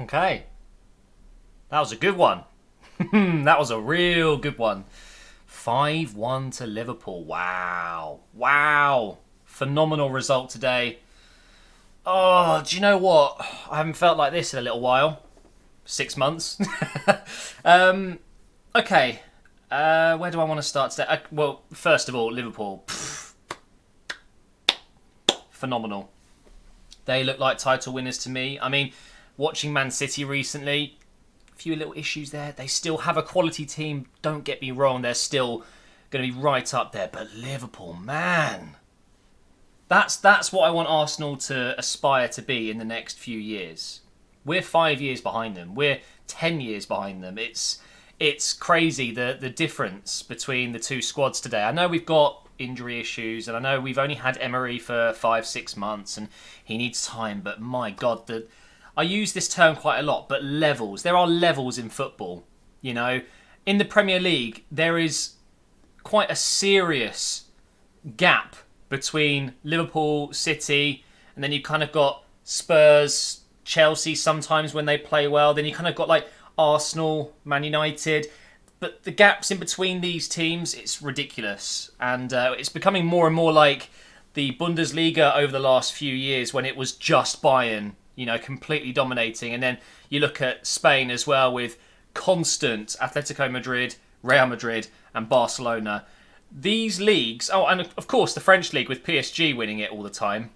Okay, that was a good one. That was a real good one. 5-1 to Liverpool. Wow. Wow. Phenomenal result today. Oh, do you know what? I haven't felt like this in a little while. 6 months. um, okay. Where do I want to start today? Well, first of all, Liverpool. Phenomenal. They look like title winners to me. I mean, watching Man City recently, a few little issues there. They still have a quality team. Don't get me wrong. They're still going to be right up there. But Liverpool, man. That's what I want Arsenal to aspire to be in the next few years. We're 5 years behind them. We're 10 years behind them. It's crazy the difference between the two squads today. I know we've got injury issues, and I know we've only had Emery for 5-6 months, and he needs time. But my God, I use this term quite a lot. But levels. There are levels in football. You know, in the Premier League, there is quite a serious gap between Liverpool, City, and then you kind of got Spurs, Chelsea sometimes when they play well. Then you kind of got like Arsenal, Man United. But the gaps in between these teams, it's ridiculous. And it's becoming more and more like the Bundesliga over the last few years when it was just Bayern, you know, completely dominating. And then you look at Spain as well with constant Atletico Madrid, Real Madrid and Barcelona. These leagues, oh, and of course the French league with PSG winning it all the time.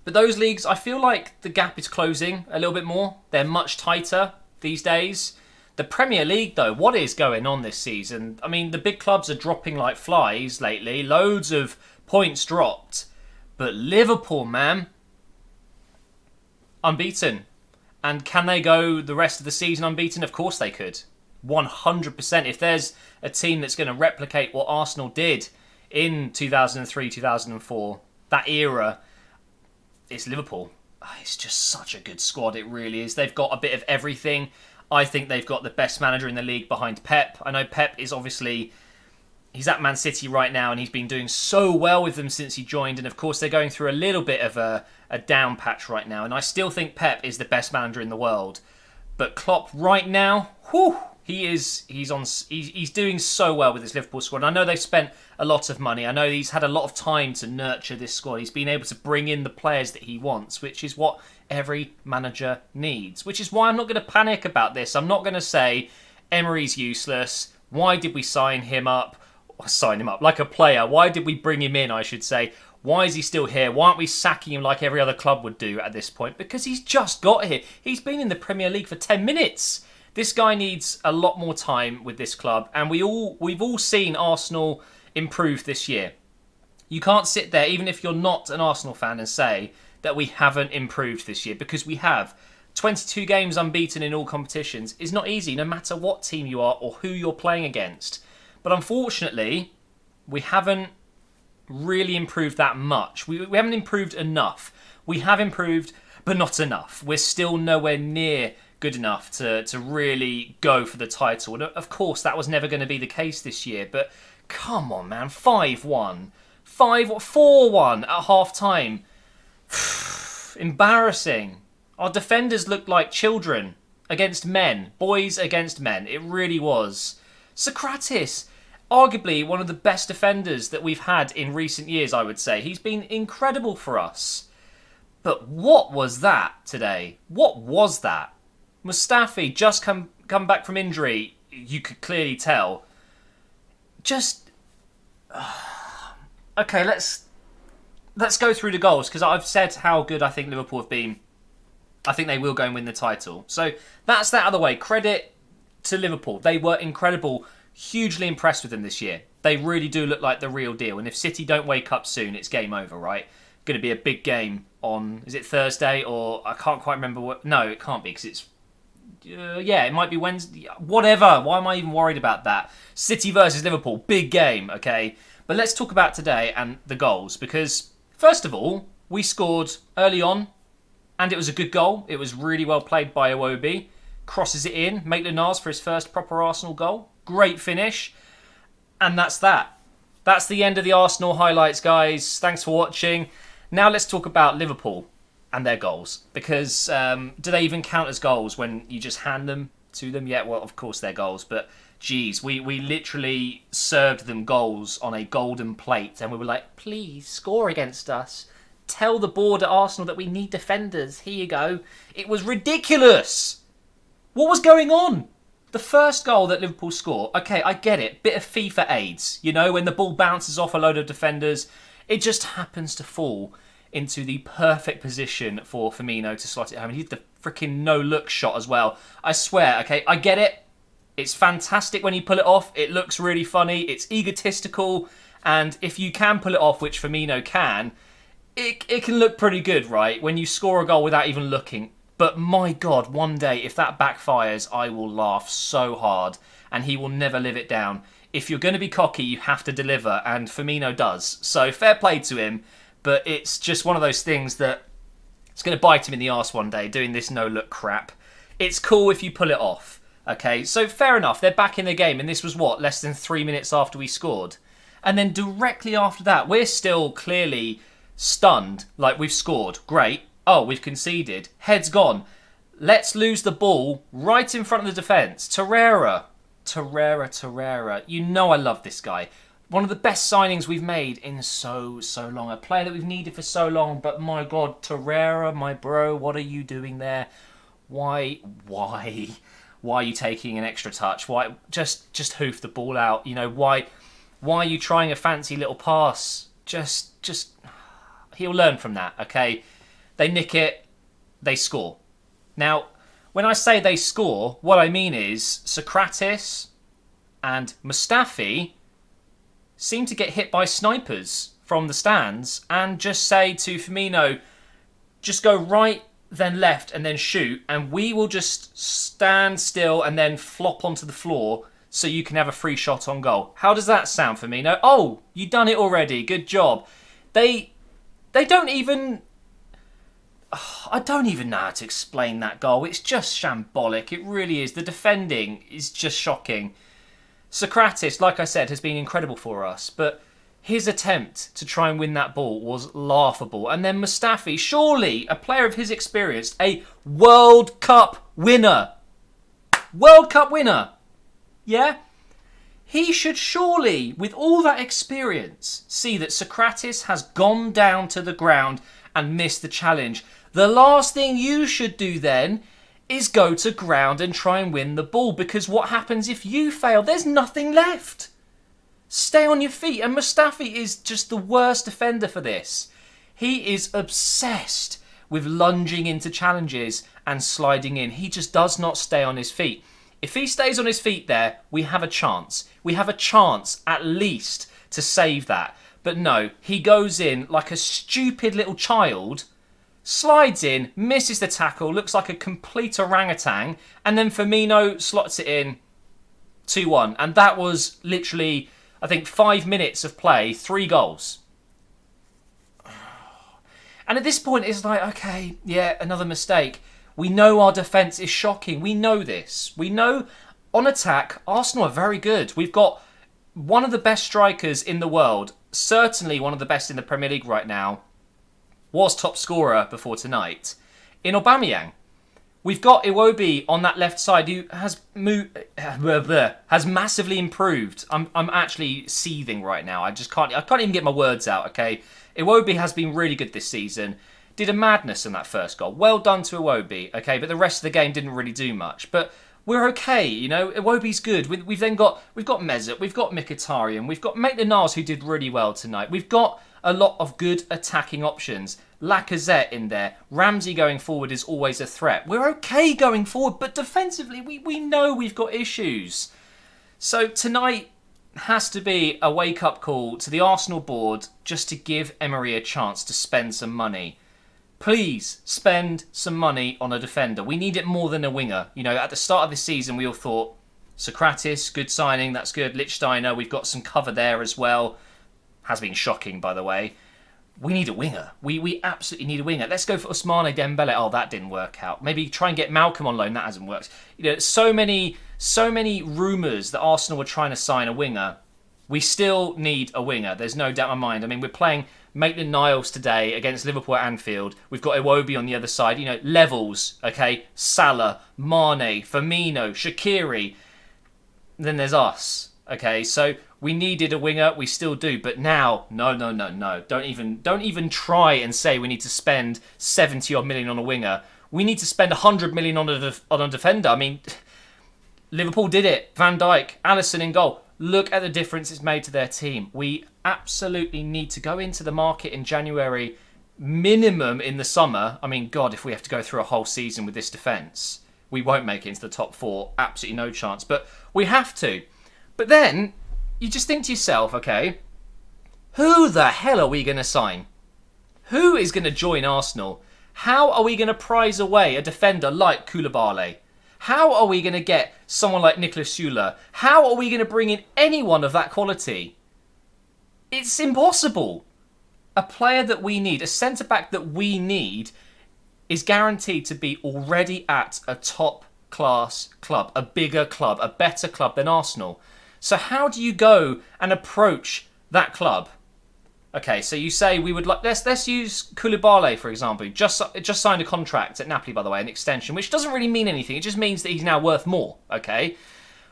But those leagues, I feel like the gap is closing a little bit more. They're much tighter these days. The Premier League, though, what is going on this season? I mean, the big clubs are dropping like flies lately. Loads of points dropped. But Liverpool, man, unbeaten. And can they go the rest of the season unbeaten? Of course they could. 100%. If there's a team that's going to replicate what Arsenal did in 2003, 2004, that era, it's Liverpool. It's just such a good squad, it really is. They've got a bit of everything. I think they've got the best manager in the league behind Pep. I know Pep is obviously, he's at Man City right now and he's been doing so well with them since he joined. And of course they're going through a little bit of a down patch right now. And I still think Pep is the best manager in the world. But Klopp right now, whew, he's doing so well with his Liverpool squad. I know they've spent a lot of money. I know he's had a lot of time to nurture this squad. He's been able to bring in the players that he wants, which is what every manager needs. Which is why I'm not going to panic about this. I'm not going to say Emery's useless. Why did we sign him up? Sign him up like a player. Why did we bring him in, I should say? Why is he still here? Why aren't we sacking him like every other club would do at this point? Because he's just got here. He's been in the Premier League for 10 minutes. This guy needs a lot more time with this club, and we've all seen Arsenal improve this year. You can't sit there, even if you're not an Arsenal fan, and say that we haven't improved this year, because we have. 22 games unbeaten in all competitions is not easy, no matter what team you are or who you're playing against. But unfortunately, we haven't really improved that much. We haven't improved enough. We have improved, but not enough. We're still nowhere near good enough to really go for the title. And of course, that was never going to be the case this year. But come on, man. 5-1. 4-1 at half-time. Embarrassing. Our defenders looked like children against men. Boys against men. It really was. Socrates, arguably one of the best defenders that we've had in recent years, I would say. He's been incredible for us. But what was that today? What was that? Mustafi just come back from injury. You could clearly tell. Just okay. Let's go through the goals, because I've said how good I think Liverpool have been. I think they will go and win the title. So that's that out of the way. Credit to Liverpool. They were incredible. Hugely impressed with them this year. They really do look like the real deal. And if City don't wake up soon, it's game over, right? Going to be a big game on, is it Thursday, or I can't quite remember what. No, it can't be, because it's yeah, it might be Wednesday. Whatever. Why am I even worried about that? City versus Liverpool, big game, okay? But let's talk about today and the goals, because first of all, we scored early on, and it was a good goal. It was really well played by Iwobi. Crosses it in, Maitland-Niles for his first proper Arsenal goal. Great finish, and that's that. That's the end of the Arsenal highlights, guys. Thanks for watching. Now let's talk about Liverpool. and their goals. Because do they even count as goals when you just hand them to them? Yeah, well, of course they're goals, but geez, we literally served them goals on a golden plate, and we were like, please score against us. Tell the board at Arsenal that we need defenders. Here you go. It was ridiculous. What was going on? The first goal that Liverpool score, okay, I get it. Bit of FIFA AIDS. You know, when the ball bounces off a load of defenders, it just happens to fall into the perfect position for Firmino to slot it home. He did the freaking no-look shot as well. I swear, okay, I get it. It's fantastic when you pull it off. It looks really funny. It's egotistical. And if you can pull it off, which Firmino can, it can look pretty good, right? When you score a goal without even looking. But my God, one day, if that backfires, I will laugh so hard. And he will never live it down. If you're going to be cocky, you have to deliver. And Firmino does. So fair play to him. But it's just one of those things that it's going to bite him in the arse one day, doing this no-look crap. It's cool if you pull it off. Okay, so fair enough. They're back in the game. And this was, what, less than 3 minutes after we scored? And then directly after that, we're still clearly stunned. Like, we've scored. Great. Oh, we've conceded. Head's gone. Let's lose the ball right in front of the defence. Torreira. You know I love this guy. One of the best signings we've made in so long. A player that we've needed for so long. But my God, Torreira, my bro, what are you doing there? Why are you taking an extra touch? Why just hoof the ball out? You know, why are you trying a fancy little pass? Just he'll learn from that, okay? They nick it, they score. Now, when I say they score, what I mean is Socrates and Mustafi seem to get hit by snipers from the stands and just say to Firmino, just go right, then left, and then shoot, and we will just stand still and then flop onto the floor so you can have a free shot on goal. How does that sound, Firmino? Oh, you've done it already. Good job. They don't even... I don't even know how to explain that goal. It's just shambolic. It really is. The defending is just shocking. Socrates, like I said, has been incredible for us, but his attempt to try and win that ball was laughable. And then Mustafi, surely a player of his experience, a World Cup winner. World Cup winner. Yeah? He should surely, with all that experience, see that Socrates has gone down to the ground and missed the challenge. The last thing you should do then is go to ground and try and win the ball, because what happens if you fail? There's nothing left. Stay on your feet. And Mustafi is just the worst defender for this. He is obsessed with lunging into challenges and sliding in. He just does not stay on his feet. If he stays on his feet there, we have a chance. We have a chance at least to save that. But no, he goes in like a stupid little child, slides in, misses the tackle, looks like a complete orangutan, and then Firmino slots it in 2-1. And that was literally, I think, 5 minutes of play, 3 goals. And at this point, it's like, okay, yeah, another mistake. We know our defence is shocking. We know this. We know on attack, Arsenal are very good. We've got one of the best strikers in the world, certainly one of the best in the Premier League right now, was top scorer before tonight, in Aubameyang. We've got Iwobi on that left side who has massively improved. I'm actually seething right now. I can't even get my words out, okay? Iwobi has been really good this season. Did a madness in that first goal. Well done to Iwobi, okay? But the rest of the game didn't really do much. But we're okay, you know. Iwobi's good. We've got Mesut, we've got Mkhitaryan, we've got Maitland-Niles who did really well tonight. We've got a lot of good attacking options. Lacazette in there. Ramsey going forward is always a threat. We're okay going forward, but defensively we know we've got issues. So tonight has to be a wake-up call to the Arsenal board just to give Emery a chance to spend some money. Please spend some money on a defender. We need it more than a winger. You know, at the start of the season, we all thought, Socrates, good signing, that's good. Lichtsteiner, we've got some cover there as well. Has been shocking, by the way. We need a winger. We absolutely need a winger. Let's go for Ousmane Dembele. Oh, that didn't work out. Maybe try and get Malcolm on loan. That hasn't worked. You know, so many rumours that Arsenal were trying to sign a winger. We still need a winger. There's no doubt in my mind. I mean, we're playing Maitland-Niles today against Liverpool at Anfield. We've got Iwobi on the other side. You know, levels, okay? Salah, Mane, Firmino, Shaqiri. Then there's us, okay? So we needed a winger, we still do. But now, no. Don't even try and say we need to spend 70-odd million on a winger. We need to spend 100 million on a defender. I mean, Liverpool did it. Van Dijk, Alisson in goal. Look at the difference it's made to their team. We absolutely need to go into the market in January, minimum in the summer. I mean, God, if we have to go through a whole season with this defence, we won't make it into the top 4. Absolutely no chance. But we have to. But then, you just think to yourself, okay, who the hell are we going to sign? Who is going to join Arsenal? How are we going to prize away a defender like Koulibaly? How are we going to get someone like Niklas Süle? How are we going to bring in anyone of that quality? It's impossible. A player that we need, a centre-back that we need, is guaranteed to be already at a top-class club, a bigger club, a better club than Arsenal. So how do you go and approach that club? Okay, so you say we would like... Let's use Koulibaly, for example. Just signed a contract at Napoli, by the way, an extension, which doesn't really mean anything. It just means that he's now worth more, okay?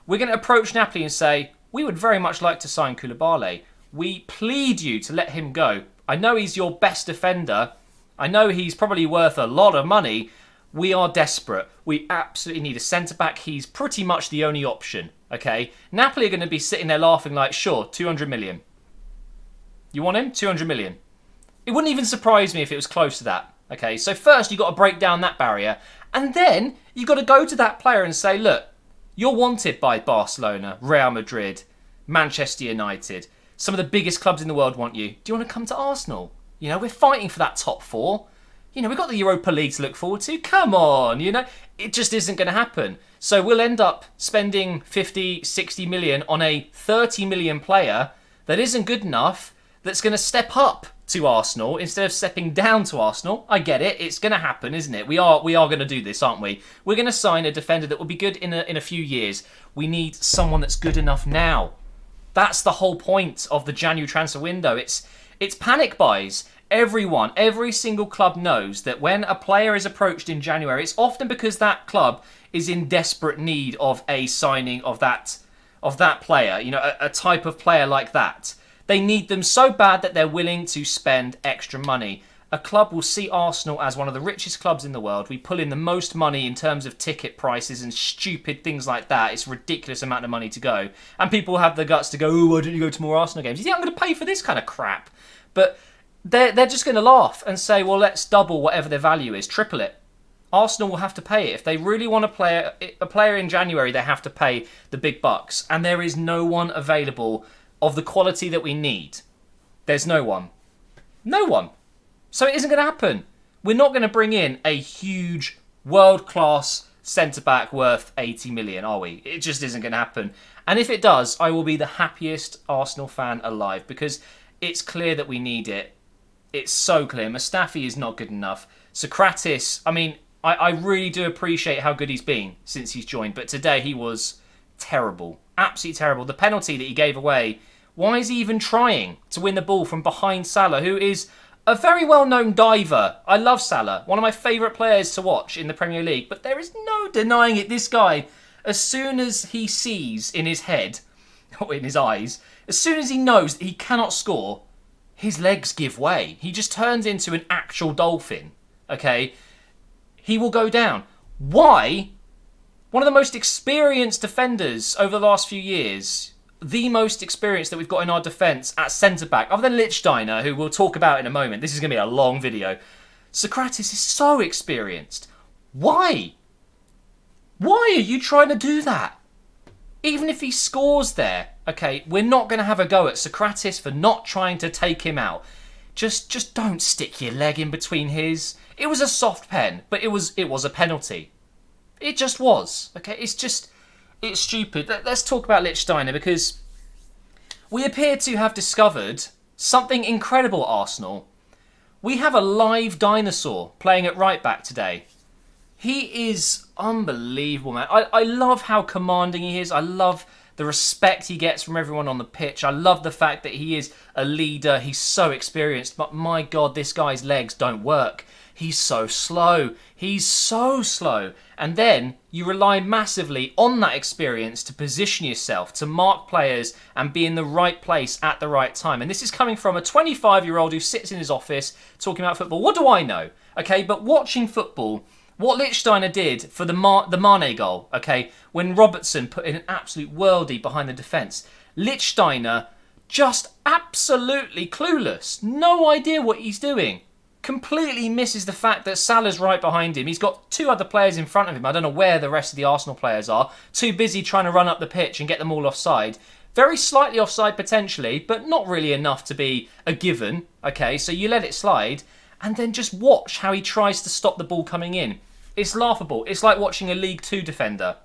We're going to approach Napoli and say, we would very much like to sign Koulibaly. We plead you to let him go. I know he's your best defender. I know he's probably worth a lot of money. We are desperate. We absolutely need a centre-back. He's pretty much the only option, okay? Napoli are going to be sitting there laughing like, sure, 200 million. You want him? 200 million. It wouldn't even surprise me if it was close to that. Okay, so first you've got to break down that barrier. And then you've got to go to that player and say, look, you're wanted by Barcelona, Real Madrid, Manchester United. Some of the biggest clubs in the world want you. Do you want to come to Arsenal? You know, we're fighting for that top 4. You know, we've got the Europa League to look forward to. Come on, you know. It just isn't going to happen. So we'll end up spending 50, 60 million on a 30 million player that isn't good enough, that's going to step up to Arsenal instead of stepping down to Arsenal. I get it. It's going to happen, isn't it? We are going to do this, aren't we? We're going to sign a defender that will be good in a few years. We need someone that's good enough now. That's the whole point of the January transfer window. It's panic buys. Every single club knows that when a player is approached in January, it's often because that club is in desperate need of a signing of that player. You know, a type of player like that. They need them so bad that they're willing to spend extra money. A club will see Arsenal as one of the richest clubs in the world. We pull in the most money in terms of ticket prices and stupid things like that. It's a ridiculous amount of money to go. And people have the guts to go, oh, why don't you go to more Arsenal games? You think I'm going to pay for this kind of crap? But they're just going to laugh and say, well, let's double whatever their value is, triple it. Arsenal will have to pay it. If they really want a player in January, they have to pay the big bucks. And there is no one available of the quality that we need. There's no one. No one. So it isn't going to happen. We're not going to bring in a huge world-class centre-back worth 80 million, are we? It just isn't going to happen. And if it does, I will be the happiest Arsenal fan alive because it's clear that we need it. It's so clear. Mustafi is not good enough. Sokratis, I mean, I really do appreciate how good he's been since he's joined, but today he was terrible. Absolutely terrible. The penalty that he gave away, why is he even trying to win the ball from behind Salah, who is a very well-known diver? I love Salah, one of my favourite players to watch in the Premier League, but there is no denying it. This guy, as soon as he sees in his head, or in his eyes, as soon as he knows that he cannot score, his legs give way. He just turns into an actual dolphin, okay? He will go down. Why? One of the most experienced defenders over the last few years, the most experienced that we've got in our defence at centre-back, other than Lichtsteiner, who we'll talk about in a moment. This is going to be a long video. Sokratis is so experienced. Why? Why are you trying to do that? Even if he scores there, okay, we're not going to have a go at Sokratis for not trying to take him out. Just don't stick your leg in between his. It was a soft pen, but it was a penalty. It just was. Okay, it's stupid. Let's talk about Lichtsteiner because we appear to have discovered something incredible at Arsenal. We have a live dinosaur playing at right back today. He is unbelievable, man. I love how commanding he is. I love the respect he gets from everyone on the pitch. I love the fact that he is a leader. He's so experienced, but my God, this guy's legs don't work. He's so slow. He's so slow. And then you rely massively on that experience to position yourself, to mark players and be in the right place at the right time. And this is coming from a 25-year-old who sits in his office talking about football. What do I know? Okay, but watching football, what Lichtsteiner did for the Mane goal, okay, when Robertson put in an absolute worldie behind the defence, Lichtsteiner just absolutely clueless. No idea what he's doing. Completely misses the fact that Salah's right behind him. He's got two other players in front of him. I don't know where the rest of the Arsenal players are. Too busy trying to run up the pitch and get them all offside. Very slightly offside potentially, but not really enough to be a given. Okay, so you let it slide and then just watch how he tries to stop the ball coming in. It's laughable. It's like watching a League Two defender.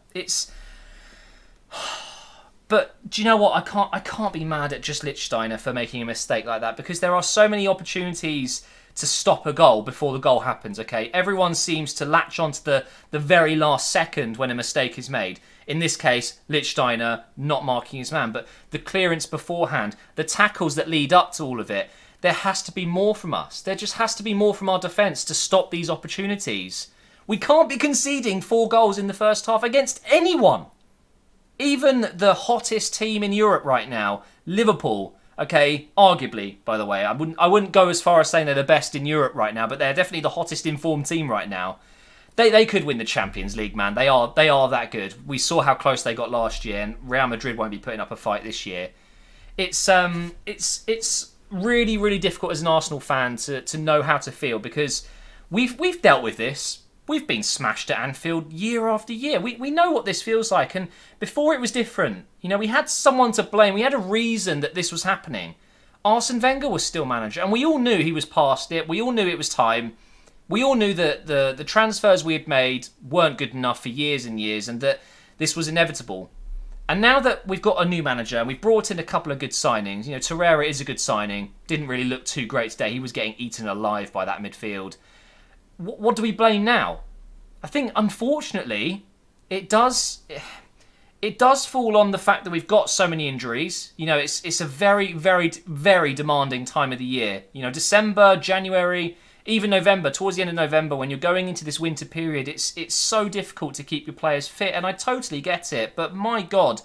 But do you know what? I can't be mad at just Lichtsteiner for making a mistake like that, because there are so many opportunities to stop a goal before the goal happens, okay? Everyone seems to latch onto the very last second when a mistake is made. In this case, Lichtsteiner not marking his man, but the clearance beforehand, the tackles that lead up to all of it, there has to be more from us. There just has to be more from our defence to stop these opportunities. We can't be conceding 4 goals in the first half against anyone. Even the hottest team in Europe right now, Liverpool. Okay, arguably, by the way, I wouldn't go as far as saying they're the best in Europe right now, but they're definitely the hottest informed team right now. They could win the Champions League, man. They are that good. We saw how close they got last year, and Real Madrid won't be putting up a fight this year. It's really, really difficult as an Arsenal fan to know how to feel, because we've dealt with this. We've been smashed at Anfield year after year. We know what this feels like. And before it was different. You know, we had someone to blame. We had a reason that this was happening. Arsene Wenger was still manager. And we all knew he was past it. We all knew it was time. We all knew that the transfers we had made weren't good enough for years and years, and that this was inevitable. And now that we've got a new manager and we've brought in a couple of good signings, you know, Torreira is a good signing. Didn't really look too great today. He was getting eaten alive by that midfield. What do we blame now? I think, unfortunately, it does fall on the fact that we've got so many injuries. You know, it's a very, very, very demanding time of the year. You know, December, January, even November, towards the end of November, when you're going into this winter period, it's so difficult to keep your players fit, and I totally get it. But my God,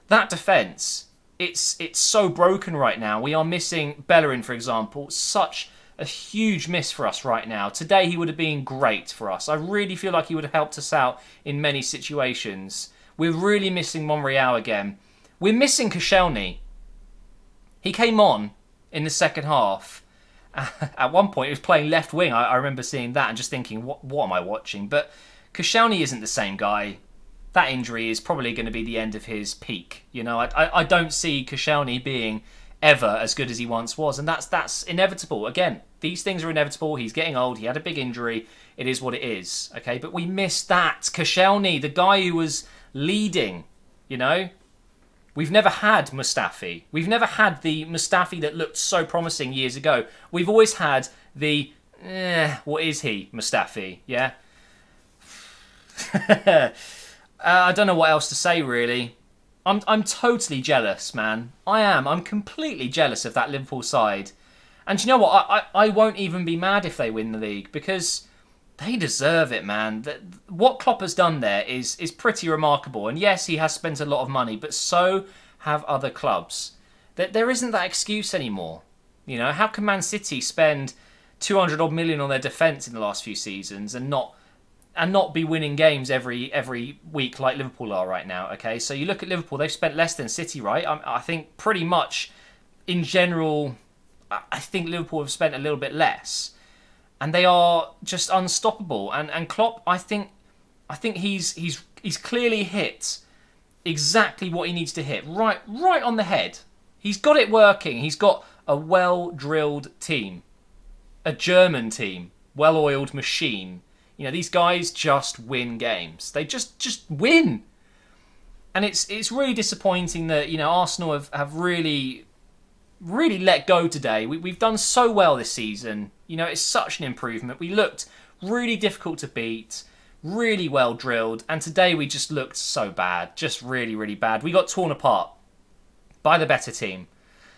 that defence, it's so broken right now. We are missing Bellerin, for example, such a huge miss for us right now. Today he would have been great for us. I really feel like he would have helped us out in many situations. We're really missing Monreal again. We're missing Koscielny. He came on in the second half. At one point he was playing left wing. I remember seeing that and just thinking, what am I watching? But Koscielny isn't the same guy. That injury is probably going to be the end of his peak. You know, I don't see Koscielny being ever as good as he once was, and that's inevitable. Again, these things are inevitable. He's getting old. He had a big injury. It is what it is. Okay, but we missed that Koscielny, the guy who was leading. You know, we've never had Mustafi. We've never had the Mustafi that looked so promising years ago. We've always had the what is he, Mustafi? Yeah. I don't know what else to say really. I'm totally jealous, man. I am. I'm completely jealous of that Liverpool side. And you know what? I won't even be mad if they win the league, because they deserve it, man. What Klopp has done there is pretty remarkable. And yes, he has spent a lot of money, but so have other clubs. There isn't that excuse anymore. You know, how can Man City spend 200 odd million on their defence in the last few seasons and not be winning games every week like Liverpool are right now, okay? So you look at Liverpool, they've spent less than City, right? I think pretty much, in general, I think Liverpool have spent a little bit less. And they are just unstoppable. And Klopp, I think he's clearly hit exactly what he needs to hit. Right on the head. He's got it working. He's got a well-drilled team. A German team. Well-oiled machine. You know, these guys just win games. They just win. And it's really disappointing that, you know, Arsenal have really, really let go today. We've done so well this season. You know, it's such an improvement. We looked really difficult to beat. really well drilled. And today we just looked so bad, just really, really bad. We got torn apart by the better team.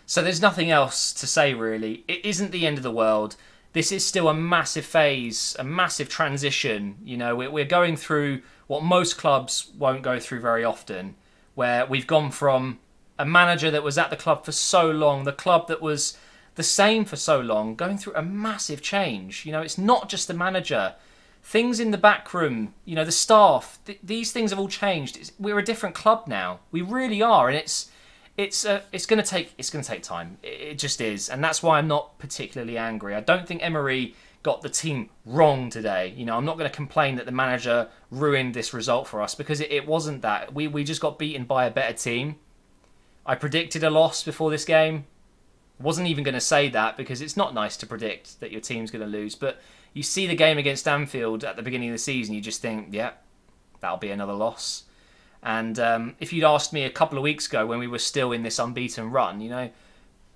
So there's nothing else to say, really. It isn't the end of the world. This is still a massive phase, a massive transition. You know, we're going through what most clubs won't go through very often, where we've gone from a manager that was at the club for so long, the club that was the same for so long, going through a massive change. You know, it's not just the manager. Things in the back room, you know, the staff, these things have all changed. We're a different club now. We really are, and it's going to take time. It just is, and that's why I'm not particularly angry. I don't think Emery got the team wrong today. You know, I'm not going to complain that the manager ruined this result for us, because it wasn't that. We just got beaten by a better team. I predicted a loss before this game. I wasn't even going to say that because it's not nice to predict that your team's going to lose. But you see the game against Anfield at the beginning of the season, you just think, yeah, that'll be another loss. And if you'd asked me a couple of weeks ago when we were still in this unbeaten run, you know,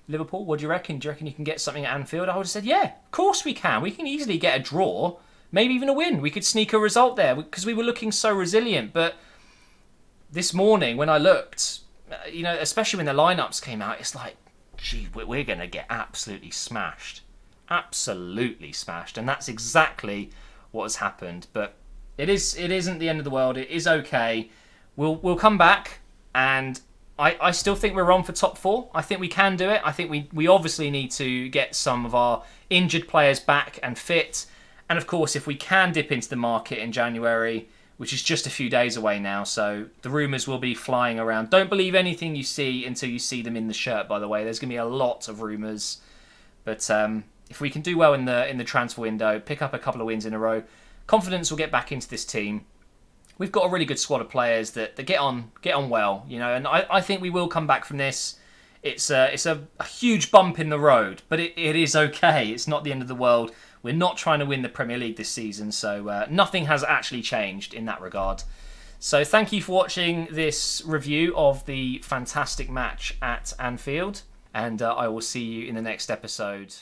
Liverpool, what do you reckon? Do you reckon you can get something at Anfield? I would have said, yeah, of course we can. We can easily get a draw, maybe even a win. We could sneak a result there because we were looking so resilient. But this morning when I looked, you know, especially when the lineups came out, it's like, gee, we're going to get absolutely smashed. Absolutely smashed. And that's exactly what has happened. But it isn't the end of the world. It is okay. We'll come back, and I still think we're on for top four. I think we can do it. I think we obviously need to get some of our injured players back and fit. And of course, if we can dip into the market in January, which is just a few days away now, so the rumours will be flying around. Don't believe anything you see until you see them in the shirt, by the way. There's going to be a lot of rumours. But if we can do well in the transfer window, pick up a couple of wins in a row, confidence will get back into this team. We've got a really good squad of players that get on well, you know, and I think we will come back from this. It's a huge bump in the road, but it is okay. It's not the end of the world. We're not trying to win the Premier League this season, so nothing has actually changed in that regard. So thank you for watching this review of the fantastic match at Anfield, and I will see you in the next episode.